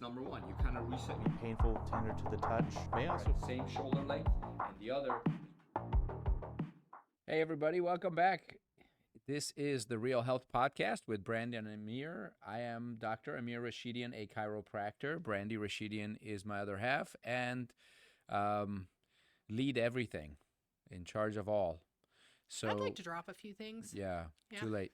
number one. You kind of reset. Painful, tender to the touch. May also Same shoulder length, and the other. Hey everybody, welcome back. This is the Real Health Podcast with Brandi and Amir. I am Dr. Amir Rashidian, a chiropractor. Brandi Rashidian is my other half, and lead everything, in charge of all. So I'd like to drop a few things. Yeah. Too late.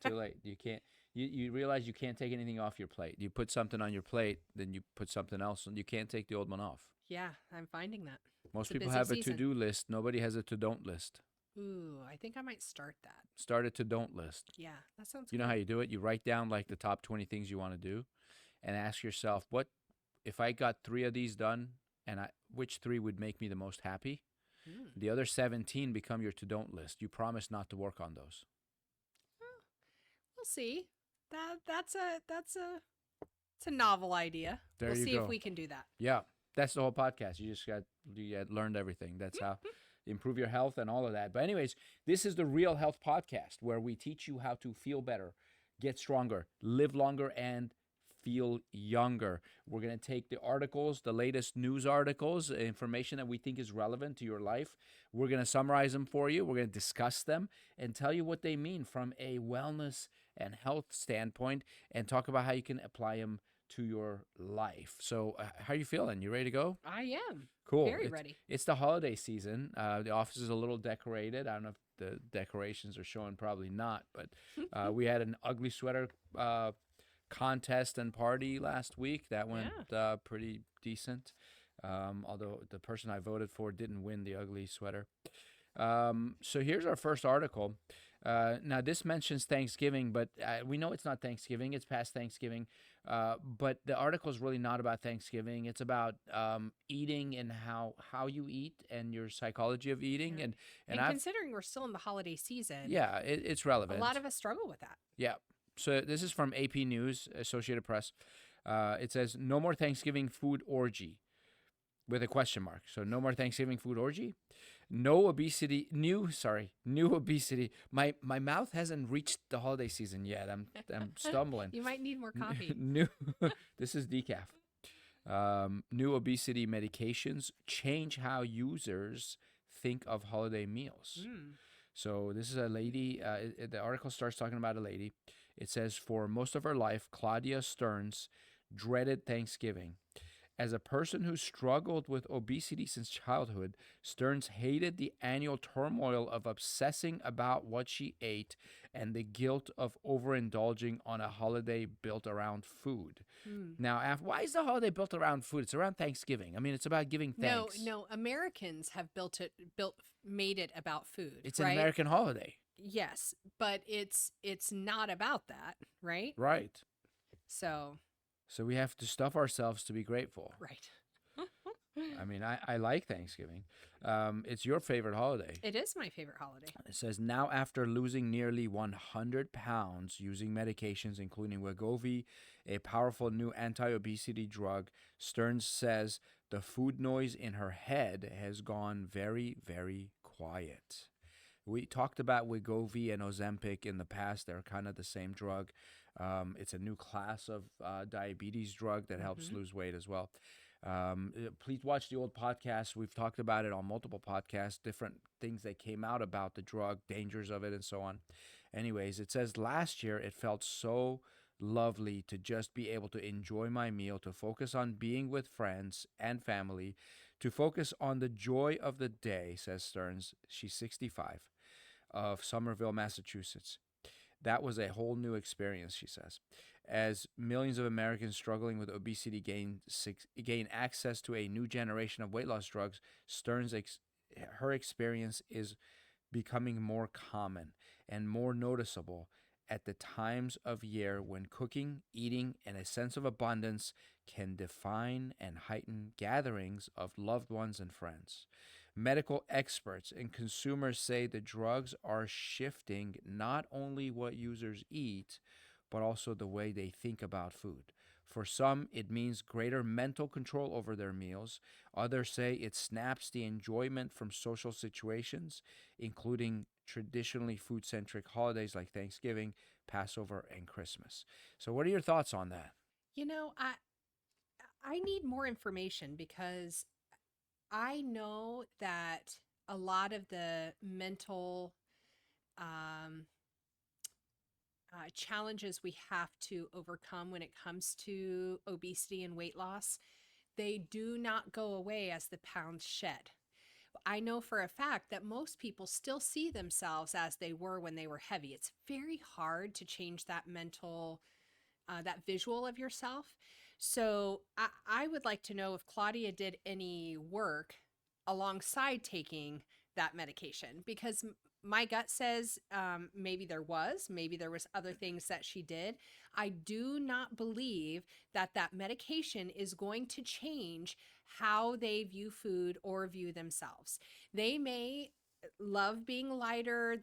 Too late. You can't. You realize you can't take anything off your plate. You put something on your plate, then you put something else, and you can't take the old one off. Yeah, I'm finding that. Most people have a to-do list. Nobody has a to-don't list. Ooh, I think I might start that. Start a to-don't list. Yeah, that sounds good. You know how you do it? You write down like the top 20 things you want to do and ask yourself, what if I got 3 of these done, and which 3 would make me the most happy? The other 17 become your to-don't list. You promise not to work on those. We'll see. That's a novel idea. We'll see go. if we can do that. Yeah, that's the whole podcast. You learned everything. That's how improve your health and all of that. But anyways, this is the Real Health Podcast, where we teach you how to feel better, get stronger, live longer, and feel younger. We're going to take the articles, the latest news articles, information that we think is relevant to your life. We're going to summarize them for you. We're going to discuss them and tell you what they mean from a wellness and health standpoint, and talk about how you can apply them to your life. So how are you feeling? You ready to go? I am. Cool. Very ready. It's the holiday season. The office is a little decorated. I don't know if the decorations are showing, probably not, but we had an ugly sweater contest and party last week. That went pretty decent, although the person I voted for didn't win the ugly sweater. So here's our first article. Now this mentions Thanksgiving, but we know it's not Thanksgiving. It's past Thanksgiving. But the article is really not about Thanksgiving. It's about eating and how you eat and your psychology of eating. Yeah. And considering we're still in the holiday season, it's relevant. A lot of us struggle with that. Yeah. So this is from AP News, Associated Press. It says, no more Thanksgiving food orgy, with a question mark. So no more Thanksgiving food orgy. New obesity. My mouth hasn't reached the holiday season yet. I'm stumbling. You might need more coffee. This is decaf. New obesity medications change how users think of holiday meals. So this is a lady. The article starts talking about a lady. It says, for most of her life, Claudia Stearns dreaded Thanksgiving. As a person who struggled with obesity since childhood, Stearns hated the annual turmoil of obsessing about what she ate and the guilt of overindulging on a holiday built around food. Now, why is the holiday built around food? It's around Thanksgiving. I mean, it's about giving thanks. No, Americans have made it about food. It's an American holiday. Yes, but it's not about that, right? Right. So we have to stuff ourselves to be grateful. Right. I mean, I like Thanksgiving. It's your favorite holiday. It is my favorite holiday. It says, now after losing nearly 100 pounds using medications, including Wegovy, a powerful new anti-obesity drug, Stearns says the food noise in her head has gone very, very quiet. We talked about Wegovy and Ozempic in the past. They're kind of the same drug. It's a new class of diabetes drug that helps lose weight as well. Please watch the old podcasts. We've talked about it on multiple podcasts, different things that came out about the drug, dangers of it, and so on. Anyways, it says, last year it felt so lovely to just be able to enjoy my meal, to focus on being with friends and family, to focus on the joy of the day, says Stearns. She's 65, of Somerville, Massachusetts. That was a whole new experience, she says. As millions of Americans struggling with obesity gain access to a new generation of weight loss drugs, Stearns, her experience is becoming more common and more noticeable at the times of year when cooking, eating, and a sense of abundance can define and heighten gatherings of loved ones and friends. Medical experts and consumers say the drugs are shifting not only what users eat, but also the way they think about food. For some, it means greater mental control over their meals. Others say it snaps the enjoyment from social situations, including traditionally food-centric holidays like Thanksgiving, Passover, and Christmas. So what are your thoughts on that? You know, I need more information because I know that a lot of the mental um, challenges we have to overcome when it comes to obesity and weight loss, they do not go away as the pounds shed. I know for a fact that most people still see themselves as they were when they were heavy. It's very hard to change that mental, that visual of yourself. So I would like to know if Claudia did any work alongside taking that medication, because my gut says maybe there was other things that she did. I do not believe that that medication is going to change how they view food or view themselves. They may love being lighter.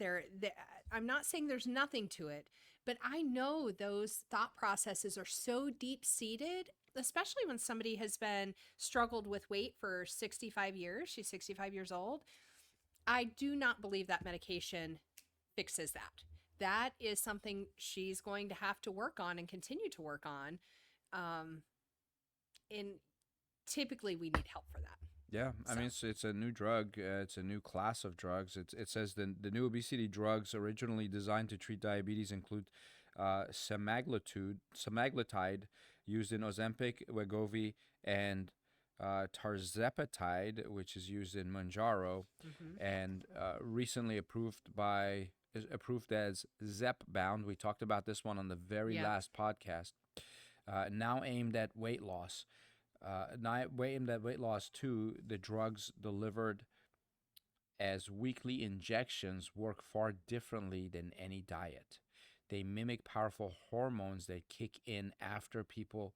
I'm not saying there's nothing to it, but I know those thought processes are so deep seated, especially when somebody has been struggled with weight for 65 years. She's 65 years old. I do not believe that medication fixes that. That is something she's going to have to work on and continue to work on. And typically we need help for that. Yeah, I mean, it's a new drug. It's a new class of drugs. It says the new obesity drugs originally designed to treat diabetes include semaglutide, used in Ozempic, Wegovy, and tarzepatide, which is used in Mounjaro, and recently approved as Zepbound. We talked about this one on the very last podcast. Now aimed at weight loss. Aimed at weight loss too, the drugs delivered as weekly injections work far differently than any diet. They mimic powerful hormones that kick in after people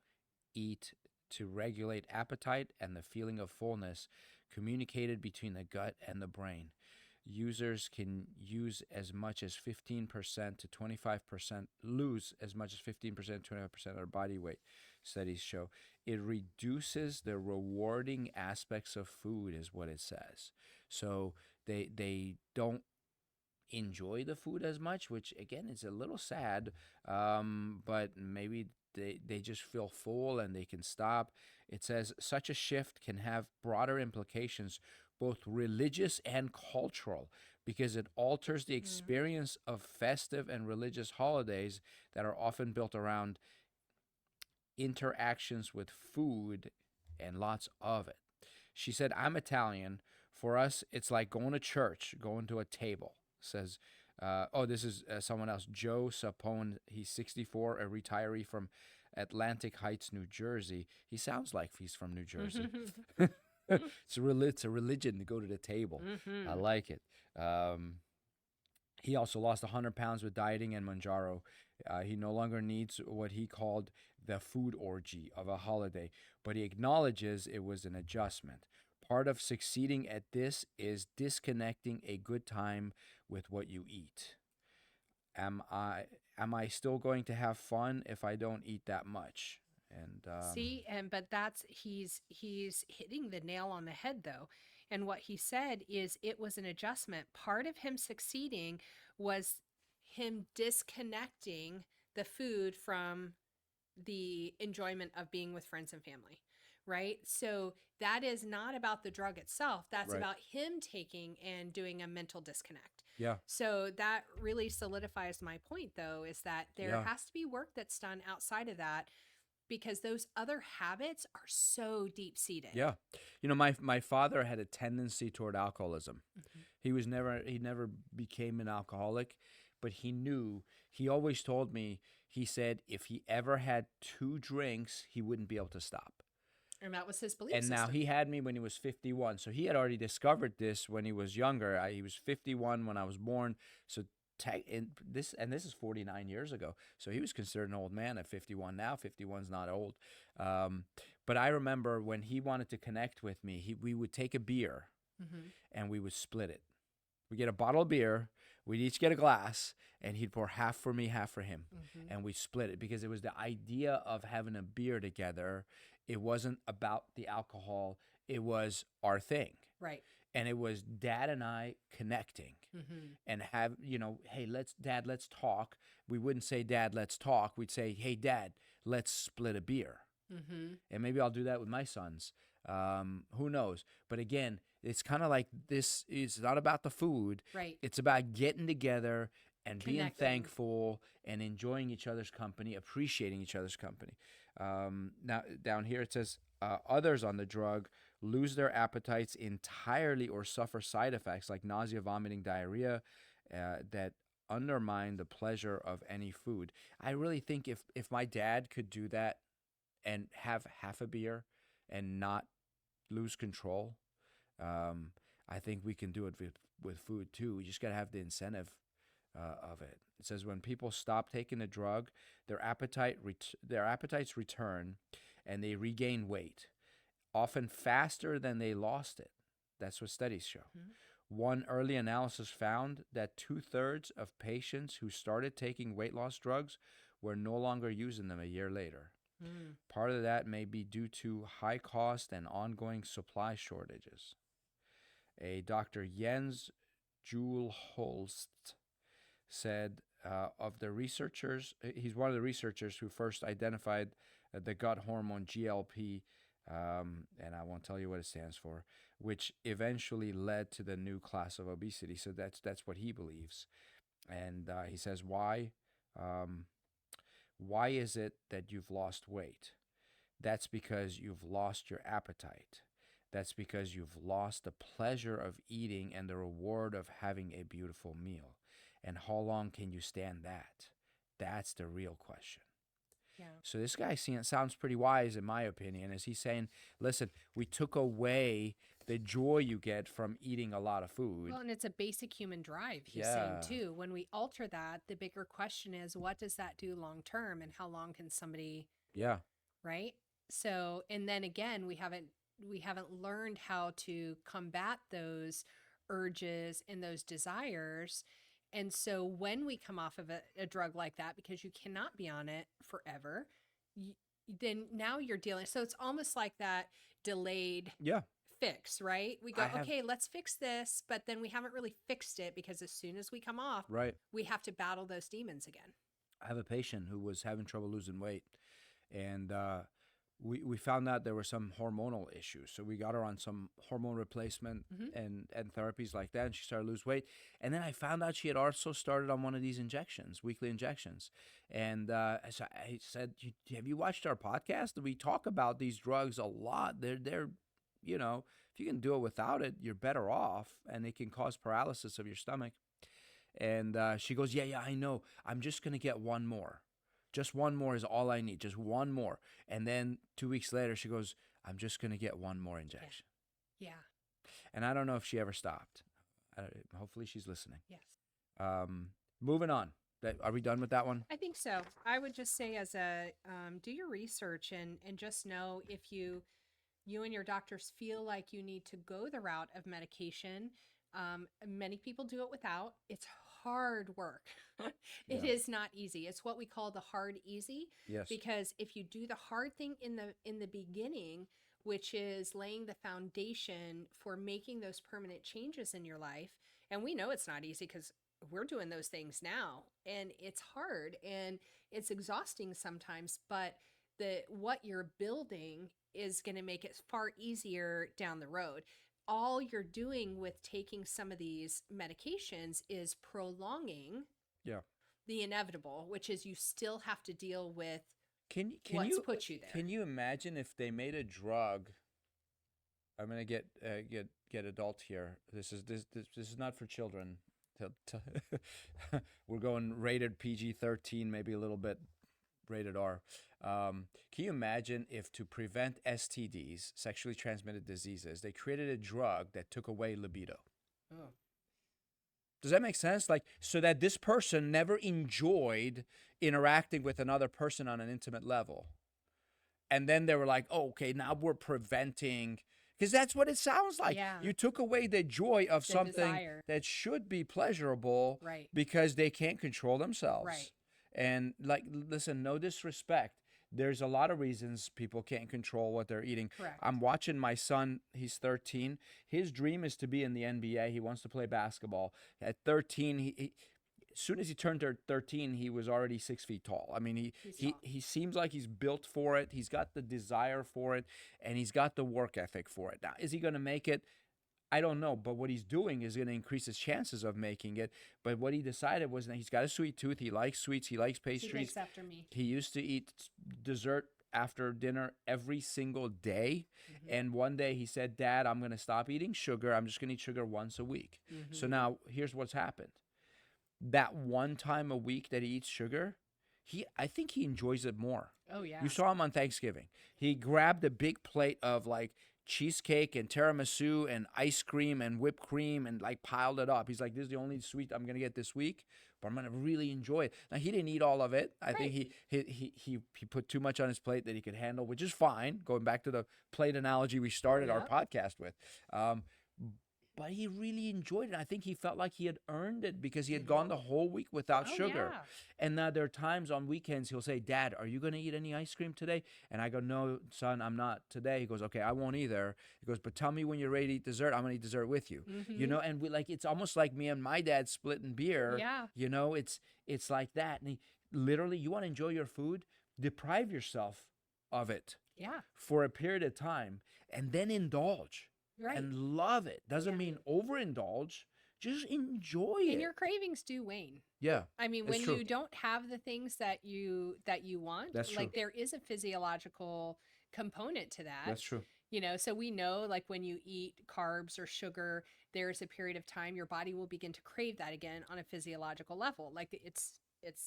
eat to regulate appetite and the feeling of fullness communicated between the gut and the brain. Users can use as much as 15% to 25%, lose as much as 15% to 25% of their body weight, studies show. It reduces the rewarding aspects of food, is what it says. So they don't enjoy the food as much, which again is a little sad, but maybe they just feel full and they can stop. It says such a shift can have broader implications, both religious and cultural, because it alters the experience of festive and religious holidays that are often built around interactions with food and lots of it. She said, I'm Italian. For us, it's like going to church, going to a table. Says, this is someone else, Joe Sapone. He's 64, a retiree from Atlantic Heights, New Jersey. He sounds like he's from New Jersey. It's a religion to go to the table. I like it. He also lost 100 pounds with dieting and Mounjaro. He no longer needs what he called the food orgy of a holiday, but he acknowledges it was an adjustment. Part of succeeding at this is disconnecting a good time with what you eat. Am I still going to have fun if I don't eat that much? And but he's hitting the nail on the head though. And what he said is it was an adjustment. Part of him succeeding was him disconnecting the food from the enjoyment of being with friends and family, right? So that is not about the drug itself. That's about him taking and doing a mental disconnect. Yeah. So that really solidifies my point, though, is that there has to be work that's done outside of that, because those other habits are so deep seated. Yeah. You know, my father had a tendency toward alcoholism. He never became an alcoholic, but he always told me, he said if he ever had 2 drinks, he wouldn't be able to stop. And that was his belief And system. now he had me when he was 51. So he had already discovered this when he was younger. He was 51 when I was born. So this is 49 years ago. So he was considered an old man at 51 now. 51's not old. But I remember when he wanted to connect with me, we would take a beer and we would split it. We get a bottle of beer, we'd each get a glass, and he'd pour half for me, half for him. And we split it because it was the idea of having a beer together. It wasn't about the alcohol. It was our thing. Right. And it was Dad and I connecting and have, hey, Dad, let's talk. We wouldn't say, Dad, let's talk. We'd say, hey, Dad, let's split a beer. Mm-hmm. And maybe I'll do that with my sons. Who knows? But again, it's kind of like this is not about the food. Right. It's about getting together and being Connecting. thankful and enjoying each other's company, appreciating each other's company. Now, down here it says others on the drug lose their appetites entirely or suffer side effects like nausea, vomiting, diarrhea that undermine the pleasure of any food. I really think if my dad could do that and have half a beer and not lose control, I think we can do it with food too. We just got to have the incentive of it. It says when people stop taking the drug, their appetites return, and they regain weight, often faster than they lost it. That's what studies show. Mm-hmm. One early analysis found that 2/3 of patients who started taking weight loss drugs were no longer using them a year later. Mm. Part of that may be due to high cost and ongoing supply shortages. A Dr. Jens Juulholst said of the researchers, he's one of the researchers who first identified the gut hormone GLP, and I won't tell you what it stands for, which eventually led to the new class of obesity. So that's what he believes. And he says, why? Why is it that you've lost weight? That's because you've lost your appetite. That's because you've lost the pleasure of eating and the reward of having a beautiful meal. And how long can you stand that? That's the real question. Yeah. So this guy sounds pretty wise, in my opinion, as he's saying, listen, we took away the joy you get from eating a lot of food. Well, and it's a basic human drive, he's Yeah. saying too. When we alter that, the bigger question is, what does that do long term, and how long can somebody, Yeah. right? So, and then again, we haven't learned how to combat those urges and those desires. And so when we come off of a drug like that, because you cannot be on it forever, then now you're dealing. So it's almost like that delayed Yeah. fix, right? We go, okay, let's fix this, but then we haven't really fixed it because as soon as we come off, Right. we have to battle those demons again. I have a patient who was having trouble losing weight, and we found out there were some hormonal issues. So we got her on some hormone replacement and therapies like that, and she started to lose weight. And then I found out she had also started on one of these injections, weekly injections. And so I said, have you watched our podcast? We talk about these drugs a lot. They're you know, if you can do it without it, you're better off, and it can cause paralysis of your stomach. And she goes, yeah, I know. I'm just going to get one more. Just one more is all I need. Just one more. And then 2 weeks later, she goes, I'm just going to get one more injection. Yeah. And I don't know if she ever stopped. Hopefully she's listening. Yes. Moving on. Are we done with that one? I think so. I would just say do your research and just know if you and your doctors feel like you need to go the route of medication. Many people do it without. It's hard work. It is not easy. It's what we call the hard easy. Yes. Because if you do the hard thing in the beginning, which is laying the foundation for making those permanent changes in your life, and we know it's not easy because we're doing those things now, and it's hard and it's exhausting sometimes, but what you're building is going to make it far easier down the road. All you're doing with taking some of these medications is prolonging the inevitable, which is you still have to deal with what's put you there. Can you imagine if they made a drug? I'm gonna get adult here. This is not for children. We're going rated PG-13, maybe a little bit rated R. Can you imagine if to prevent STDs, sexually transmitted diseases, they created a drug that took away libido? Oh. Does that make sense? Like, so that this person never enjoyed interacting with another person on an intimate level. And then they were like, oh, okay, now we're preventing, because that's what it sounds like. Yeah. You took away the joy of The something desire. that should be pleasurable, Right. because they can't control themselves. Right. And like, listen, no disrespect. There's a lot of reasons people can't control what they're eating. Correct. I'm watching my son. He's 13. His dream is to be in the NBA. He wants to play basketball. At 13, as soon as he turned 13, he was already 6 feet tall. I mean, He's he tall. he seems like he's built for it. He's got the desire for it, and he's got the work ethic for it. Now, is he going to make it? I don't know, but what he's doing is going to increase his chances of making it. But what he decided was that he's got a sweet tooth. He likes sweets. He likes He pastries. takes after me. He used to eat dessert after dinner every single day. Mm-hmm. And one day he said, Dad, I'm going to stop eating sugar. I'm just going to eat sugar once a week. Mm-hmm. So now here's what's happened. That one time a week that he eats sugar, I think he enjoys it more. Oh yeah. You saw him on Thanksgiving. He grabbed a big plate of like cheesecake and tiramisu and ice cream and whipped cream and like piled it up. He's like, this is the only sweet I'm gonna get this week, but I'm gonna really enjoy it. Now he didn't eat all of it. I think he put too much on his plate that he could handle, which is fine. Going back to the plate analogy we started our podcast with. But he really enjoyed it. I think he felt like he had earned it because he had gone the whole week without sugar. Yeah. And now there are times on weekends he'll say, Dad, are you going to eat any ice cream today? And I go, no, son, I'm not today. He goes, okay, I won't either. He goes, but tell me when you're ready to eat dessert. I'm going to eat dessert with you. Mm-hmm. You know, and we like, it's almost like me and my dad splitting beer. Yeah. You know, it's like that. And literally, you want to enjoy your food? Deprive yourself of it Yeah. for a period of time and then indulge. Right. And love it. Doesn't mean overindulge. Just enjoy it. And your cravings do wane. Yeah. I mean, it's when true. you don't have the things that you want, That's like true. there is a physiological component to that. That's true. You know, so we know like when you eat carbs or sugar, there's a period of time your body will begin to crave that again on a physiological level. Like it's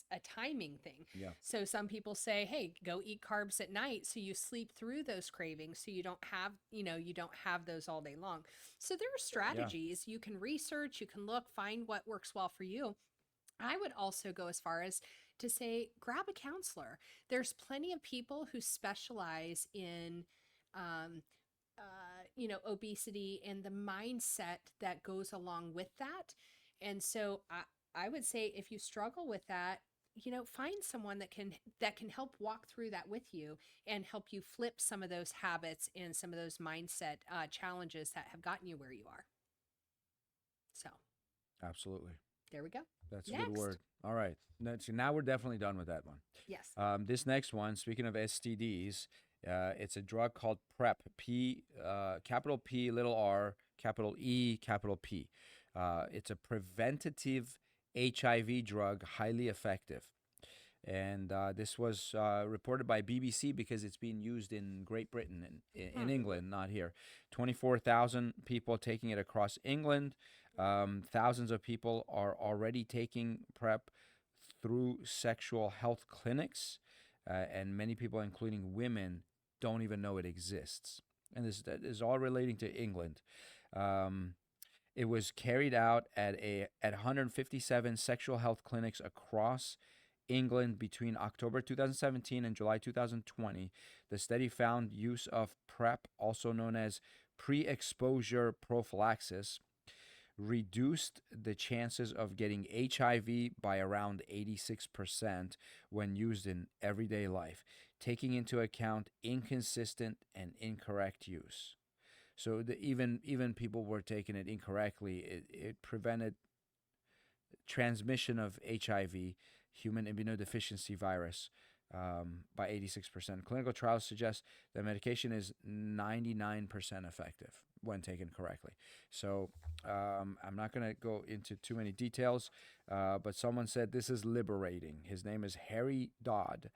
a timing thing. Yeah. So some people say, hey, go eat carbs at night so you sleep through those cravings so you don't have those all day long. So there are strategies you can research, you can look, find what works well for you. I would also go as far as to say, grab a counselor. There's plenty of people who specialize in obesity and the mindset that goes along with that. And so I would say if you struggle with that, find someone that can help walk through that with you and help you flip some of those habits and some of those mindset challenges that have gotten you where you are. So, absolutely. There we go. That's a good word. All right. Now we're definitely done with that one. Yes. This next one, speaking of STDs, it's a drug called PrEP. Capital P, little r, capital E, capital P. It's a preventative HIV drug, highly effective. And this was reported by BBC because it's being used in Great Britain, in England, not here. 24,000 people taking it across England. Thousands of people are already taking PrEP through sexual health clinics. And many people, including women, don't even know it exists. And this is all relating to England. It was carried out at 157 sexual health clinics across England between October 2017 and July 2020. The study found use of PrEP, also known as pre-exposure prophylaxis, reduced the chances of getting HIV by around 86% when used in everyday life, taking into account inconsistent and incorrect use. So even people were taking it incorrectly. It prevented transmission of HIV, human immunodeficiency virus, by 86%. Clinical trials suggest that medication is 99% effective when taken correctly. So I'm not going to go into too many details, but someone said this is liberating. His name is Harry Dodd,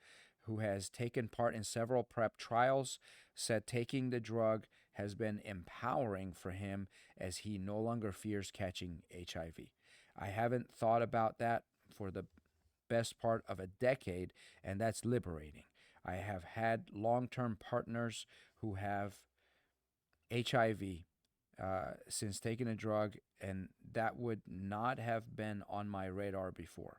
who has taken part in several PrEP trials, said taking the drug has been empowering for him as he no longer fears catching HIV. I haven't thought about that for the best part of a decade, and that's liberating. I have had long-term partners who have HIV since taking a drug, and that would not have been on my radar before.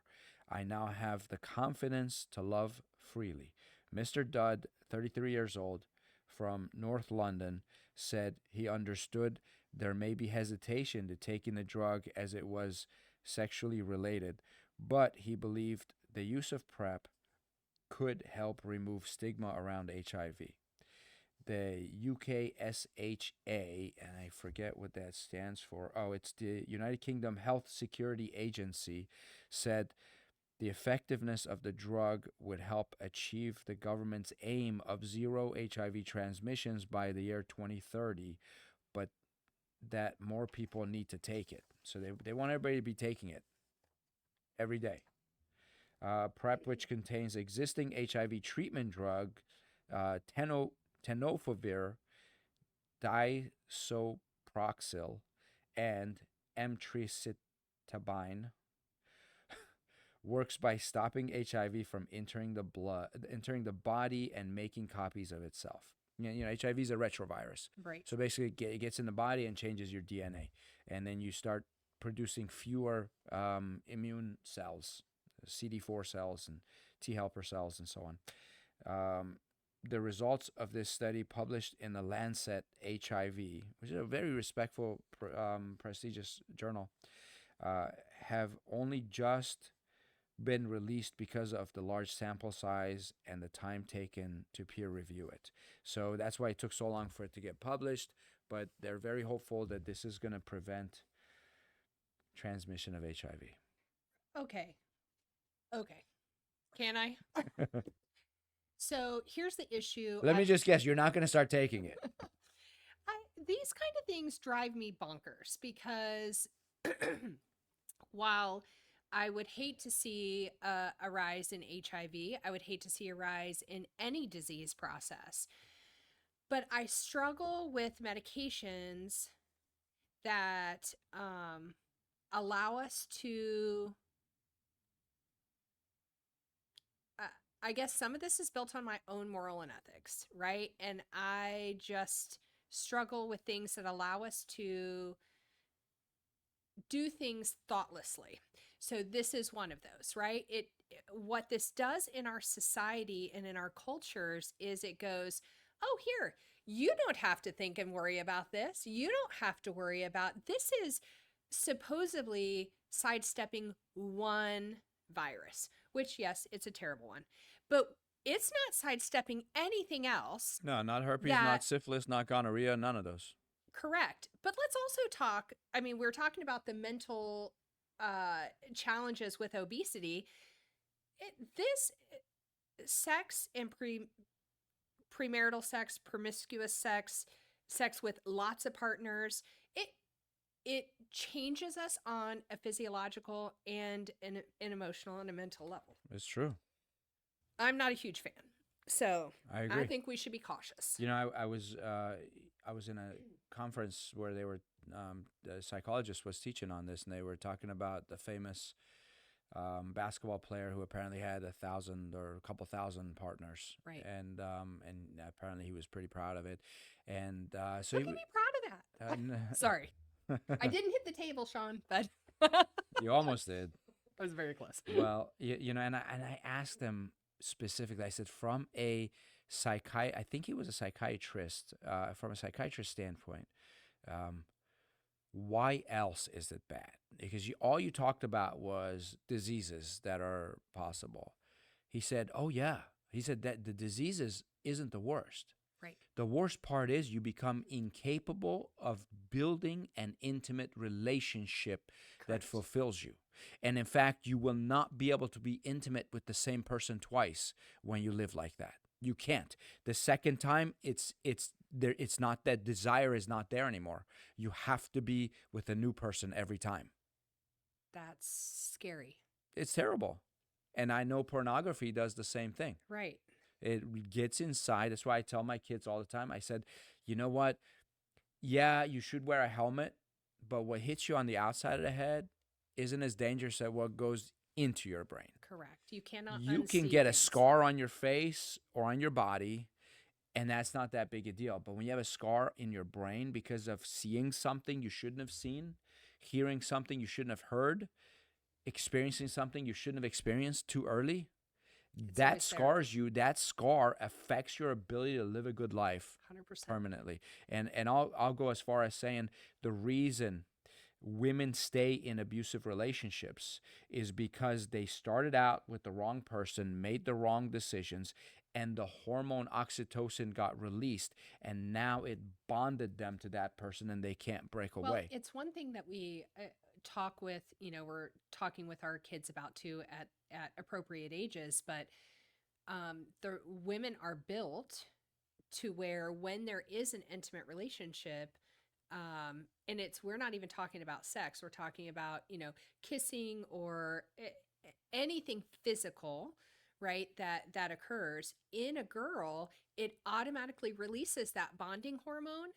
I now have the confidence to love freely. Mr. Dudd, 33 years old, from North London, said he understood there may be hesitation to taking the drug as it was sexually related, but he believed the use of PrEP could help remove stigma around HIV. the UKSHA, and I forget what that stands for. Oh, it's the United Kingdom Health Security Agency, said the effectiveness of the drug would help achieve the government's aim of zero HIV transmissions by the year 2030, but that more people need to take it. So they want everybody to be taking it every day. PrEP, which contains existing HIV treatment drug, tenofovir, disoproxil, and emtricitabine, works by stopping HIV from entering the entering the body and making copies of itself. HIV is a retrovirus. Right. So basically, it gets in the body and changes your DNA, and then you start producing fewer immune cells, CD4 cells and T helper cells, and so on. The results of this study, published in the Lancet HIV, which is a very respectful, prestigious journal, have only just been released because of the large sample size and the time taken to peer review it. So that's why it took so long for it to get published, but they're very hopeful that this is going to prevent transmission of HIV. Okay. Can I? So here's the issue. Let me just guess, you're not going to start taking it. These kind of things drive me bonkers because while I would hate to see a rise in HIV, I would hate to see a rise in any disease process, but I struggle with medications that allow us to, I guess some of this is built on my own moral and ethics, right? And I just struggle with things that allow us to do things thoughtlessly. So this is one of those, right? What this does in our society and in our cultures is it goes, oh, here, you don't have to think and worry about this. You don't have to worry about this. Is supposedly sidestepping one virus, which, yes, it's a terrible one, but it's not sidestepping anything else. No, not herpes, not syphilis, not gonorrhea, none of those. Correct. But let's also talk, I mean, we're talking about the mental challenges with obesity. This sex and premarital sex, promiscuous sex, sex with lots of partners, it changes us on a physiological and an emotional and a mental level. It's true. I'm not a huge fan, so I agree. I think we should be cautious. You know, I was in a conference where they were the psychologist was teaching on this, and they were talking about the famous basketball player who apparently had 1,000 or a couple thousand partners, right? And apparently he was pretty proud of it, and so Look at me proud of that. Sorry, I didn't hit the table, Sean, but you almost did. I was very close. Well, you know, and I asked them specifically. I said, from a I think he was a psychiatrist. From a psychiatrist standpoint, why else is it bad? Because all you talked about was diseases that are possible. He said, oh yeah. He said that the diseases isn't the worst. Right. The worst part is you become incapable of building an intimate relationship that fulfills you. And in fact, you will not be able to be intimate with the same person twice when you live like that. You can't. The second time, it's there. It's not, that desire is not there anymore. You have to be with a new person every time. That's scary. It's terrible. And I know pornography does the same thing. Right. It gets inside. That's why I tell my kids all the time. I said, you know what? Yeah, you should wear a helmet, but what hits you on the outside of the head isn't as dangerous as what goes into your brain. Correct. You cannot. You can get a scar on your face or on your body, and that's not that big a deal. But when you have a scar in your brain because of seeing something you shouldn't have seen, hearing something you shouldn't have heard, experiencing something you shouldn't have experienced too early, that scars you. That scar affects your ability to live a good life 100%. Permanently. And I'll go as far as saying the reason women stay in abusive relationships is because they started out with the wrong person, made the wrong decisions, and the hormone oxytocin got released, and now it bonded them to that person, and they can't break Well, away. it's one thing that we talk with, we're talking with our kids about too at appropriate ages, but the women are built to where when there is an intimate relationship, and we're not even talking about sex, we're talking about, kissing or anything physical, right? That occurs in a girl, it automatically releases that bonding hormone.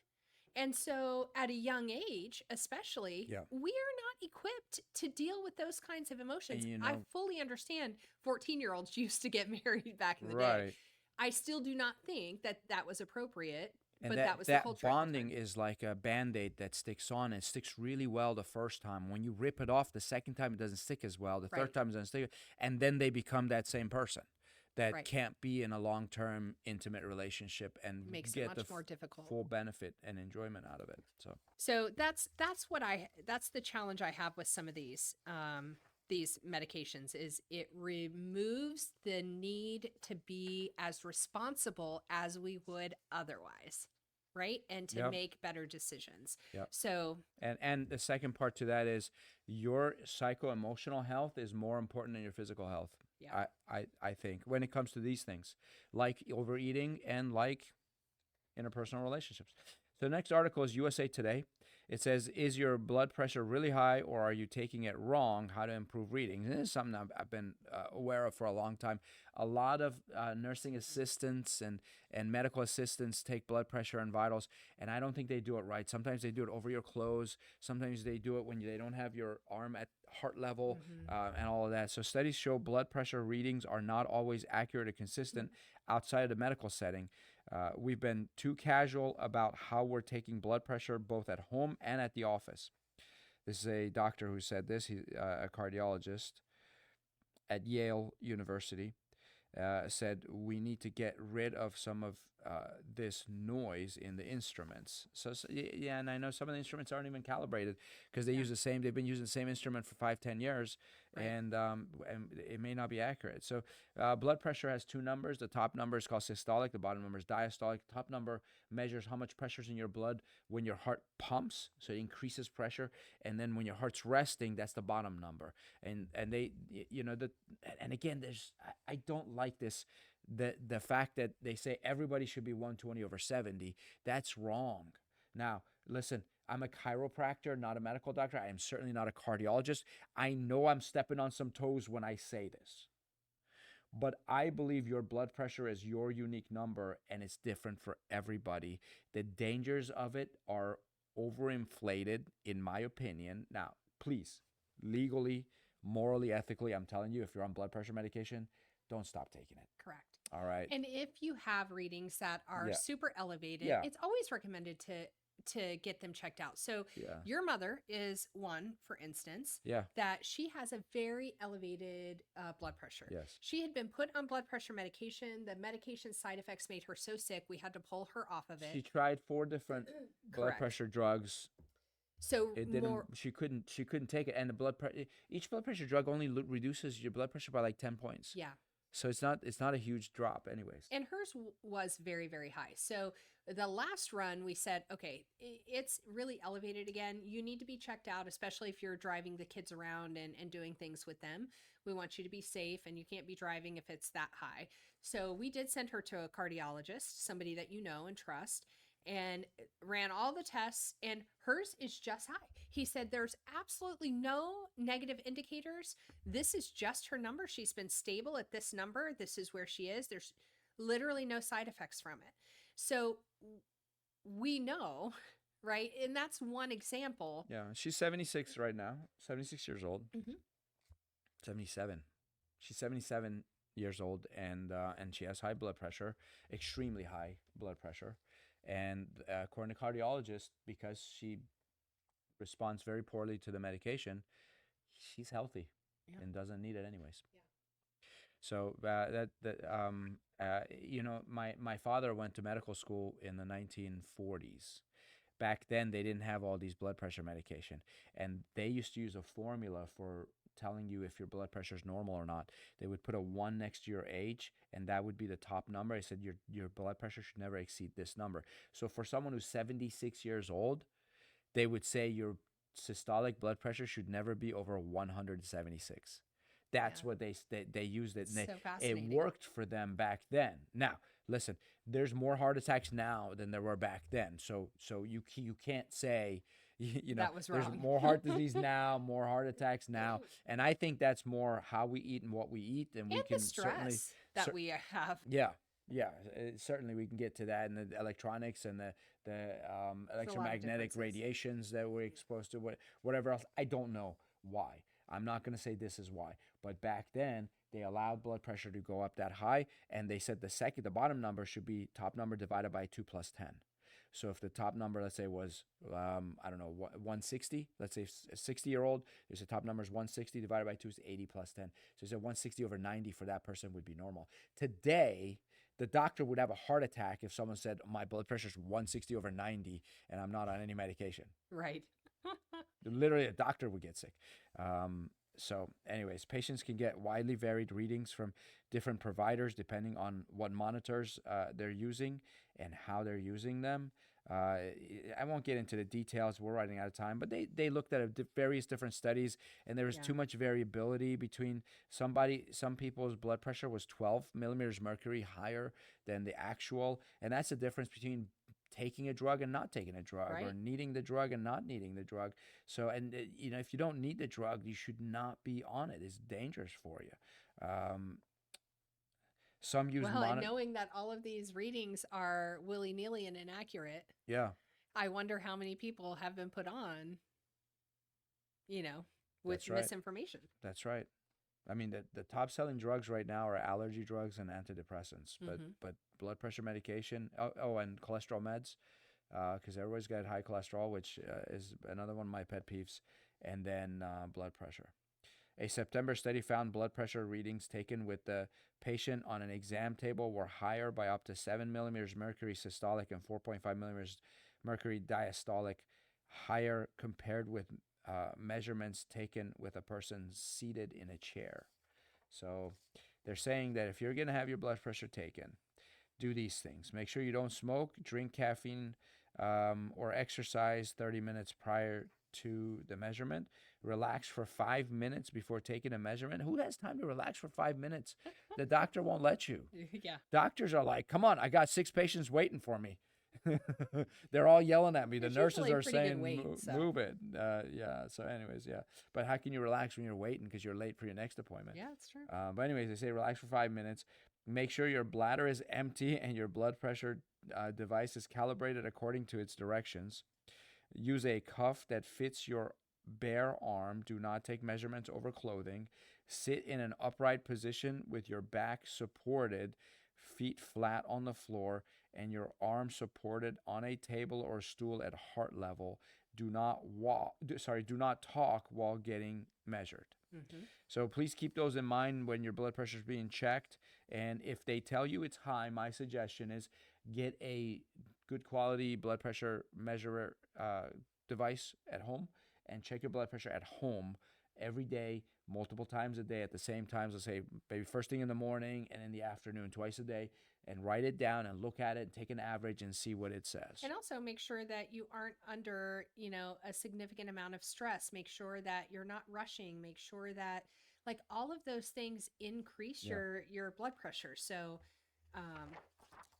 And so at a young age, especially, Yeah. we are not equipped to deal with those kinds of And emotions. I fully understand 14-year-olds used to get married back in the day. right. I still do not think that was appropriate, And but that that was the that culture at the bonding time. is like a band-aid that sticks on. It sticks really well the first time. When you rip it off the second time, it doesn't stick as well. The Right. third time it doesn't stick, and then they become that same person that Right. can't be in a long-term intimate relationship and Makes it get much the more difficult. full benefit and enjoyment out of it. So that's the challenge I have with some of these medications is it removes the need to be as responsible as we would otherwise, right? And to Yep. make better decisions. Yep. So And the second part to that is your psycho-emotional health is more important than your physical health. yeah, I think when it comes to these things, like overeating and like interpersonal relationships. So the next article is USA Today. It says, is your blood pressure really high or are you taking it wrong? How to improve readings. And this is something I've been aware of for a long time. A lot of nursing assistants and medical assistants take blood pressure and vitals, and I don't think they do it right. Sometimes they do it over your clothes. Sometimes they do it when they don't have your arm at heart level and all of that. So studies show blood pressure readings are not always accurate or consistent outside of the medical setting. We've been too casual about how we're taking blood pressure both at home and at the office. This is a doctor who said this. He's a cardiologist at Yale University. Said we need to get rid of some of this noise in the instruments. Yeah, and I know some of the instruments aren't even calibrated because they've been using the same instrument for 5-10 years, Right. and it may not be accurate. So blood pressure has two numbers. The top number is called systolic. The bottom number is diastolic. The top number measures how much pressure is in your blood when your heart pumps, so it increases pressure, and then when your heart's resting, that's the bottom number. And they, and again, I don't like this. The fact that they say everybody should be 120/70, that's wrong. Now, listen, I'm a chiropractor, not a medical doctor. I am certainly not a cardiologist. I know I'm stepping on some toes when I say this. But I believe your blood pressure is your unique number and it's different for everybody. The dangers of it are overinflated, in my opinion. Now, please, legally, morally, ethically, I'm telling you, if you're on blood pressure medication, don't stop taking it. correct. All right. And if you have readings that are Yeah. super elevated, Yeah. it's always recommended to get them checked out. So Yeah. your mother is one, for instance, Yeah. that she has a very elevated blood pressure. Yes. She had been put on blood pressure medication. The medication side effects made her so sick, we had to pull her off of it. She tried 4 different blood Correct. pressure drugs. So It didn't. more, She couldn't take it, and each blood pressure drug only reduces your blood pressure by like 10 points. yeah. So it's not a huge drop, anyways. And hers was very, very high. So the last run, we said, okay, it's really elevated again. You need to be checked out, especially if you're driving the kids around and doing things with them. We want you to be safe, and you can't be driving if it's that high. So we did send her to a cardiologist, somebody that you know and trust, and ran all the tests, and hers is just high. He said there's absolutely no negative indicators. This is just her number. She's been stable at this number. This is where she is. There's literally no side effects from it. So we know, right? And that's one example. Yeah, she's 76 right now, 76 years old. 77. She's 77 years old, and she has high blood pressure, extremely high blood pressure. And according to cardiologist, because she responds very poorly to the medication, she's healthy and doesn't need it anyways. So my father went to medical school in the 1940s. Back then, they didn't have all these blood pressure medication, and they used to use a formula for telling you if your blood pressure is normal or not. They would put a 1 next to your age, and that would be the top number. I said your blood pressure should never exceed this number. So for someone who's 76 years old, they would say your systolic blood pressure should never be over 176. That's Yeah. what they used it, and So it fascinating. worked for them back then. Now, listen, there's more heart attacks now than there were back then. So you can't say That was there's wrong. more heart disease now, more heart attacks now, and I think that's more how we eat and what we eat, and we And can the certainly stress that we have. yeah, yeah, certainly we can get to that, and the electronics and the electromagnetic differences. radiations that we're exposed to, whatever else. I don't know why. I'm not going to say this is why, but back then they allowed blood pressure to go up that high, and they said the bottom number should be top number divided by 2 plus 10. So if the top number, let's say, was I don't know, 160, let's say a 60-year-old, there's a top number is 160 divided by 2 is 80 plus 10. So it's a 160 over 90 for that person would be normal. Today, the doctor would have a heart attack if someone said my blood pressure is 160 over 90 and I'm not on any medication. Right. Literally, a doctor would get sick. So anyways, patients can get widely varied readings from different providers depending on what monitors they're using and how they're using them. I won't get into the details. We're running out of time, but they looked at various different studies, and there was too much variability between some people's blood pressure was 12 millimeters mercury higher than the actual, and that's the difference between taking a drug and not taking a drug, Right. or needing the drug and not needing the drug. So, and if you don't need the drug, you should not be on it. It's dangerous for you. Some use And knowing that all of these readings are willy-nilly and inaccurate, yeah, I wonder how many people have been put on, with That's right. misinformation. That's right. I mean, the top selling drugs right now are allergy drugs and antidepressants, but blood pressure medication, and cholesterol meds, because everybody's got high cholesterol, which is another one of my pet peeves, and then blood pressure. A September study found blood pressure readings taken with the patient on an exam table were higher by up to 7 millimeters mercury systolic and 4.5 millimeters mercury diastolic, higher compared with measurements taken with a person seated in a chair. So they're saying that if you're going to have your blood pressure taken, do these things. Make sure you don't smoke, drink caffeine, or exercise 30 minutes prior to the measurement. Relax for 5 minutes before taking a measurement. Who has time to relax for 5 minutes? The doctor won't let you. Yeah. Doctors are like, come on, I got 6 patients waiting for me. They're all yelling at me. The It's nurses usually are pretty saying, good weight, so. move it. Yeah. So anyways, yeah. But how can you relax when you're waiting because you're late for your next appointment? Yeah, that's true. But anyways, they say relax for 5 minutes. Make sure your bladder is empty and your blood pressure device is calibrated according to its directions. Use a cuff that fits your bare arm. Do not take measurements over clothing. Sit in an upright position with your back supported, feet flat on the floor, and your arms supported on a table or stool at heart level. Do not talk while getting measured. So please keep those in mind when your blood pressure is being checked. And if they tell you it's high, my suggestion is get a good quality blood pressure measurer device at home and check your blood pressure at home every day, multiple times a day at the same times. Let's say maybe first thing in the morning and in the afternoon, twice a day, and write it down and look at it and take an average and see what it says. And also make sure that you aren't under, a significant amount of stress. Make sure that you're not rushing. Make sure that all of those things increase your blood pressure. So,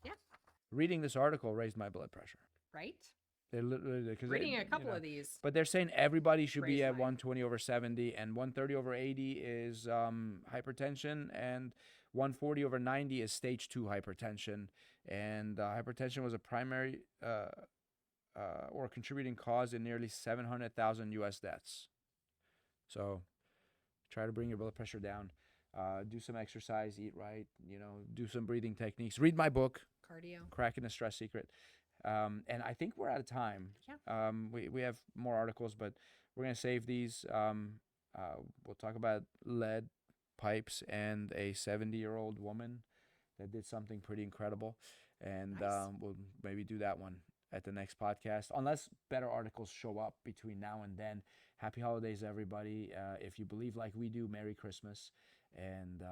yeah. Reading this article raised my blood pressure. Right? They're literally Reading a couple of these. But they're saying everybody should be raised at mine. 120 over 70, and 130 over 80 is hypertension, and 140 over 90 is stage 2 hypertension. And hypertension was a primary or contributing cause in nearly 700,000 U.S. deaths. So try to bring your blood pressure down. Do some exercise, eat right, do some breathing techniques. Read my book, Cardio. Cracking the Stress Secret. And I think we're out of time. Yeah. We have more articles, but we're going to save these. We'll talk about lead pipes and a 70-year-old woman that did something pretty incredible. And Nice. We'll maybe do that one at the next podcast, unless better articles show up between now and then happy holidays, everybody. If you believe like we do, Merry Christmas. And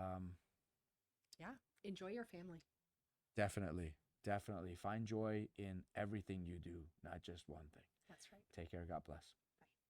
Yeah. Enjoy your family. definitely, definitely find joy in everything you do, not just one thing. That's right. Take care. God bless.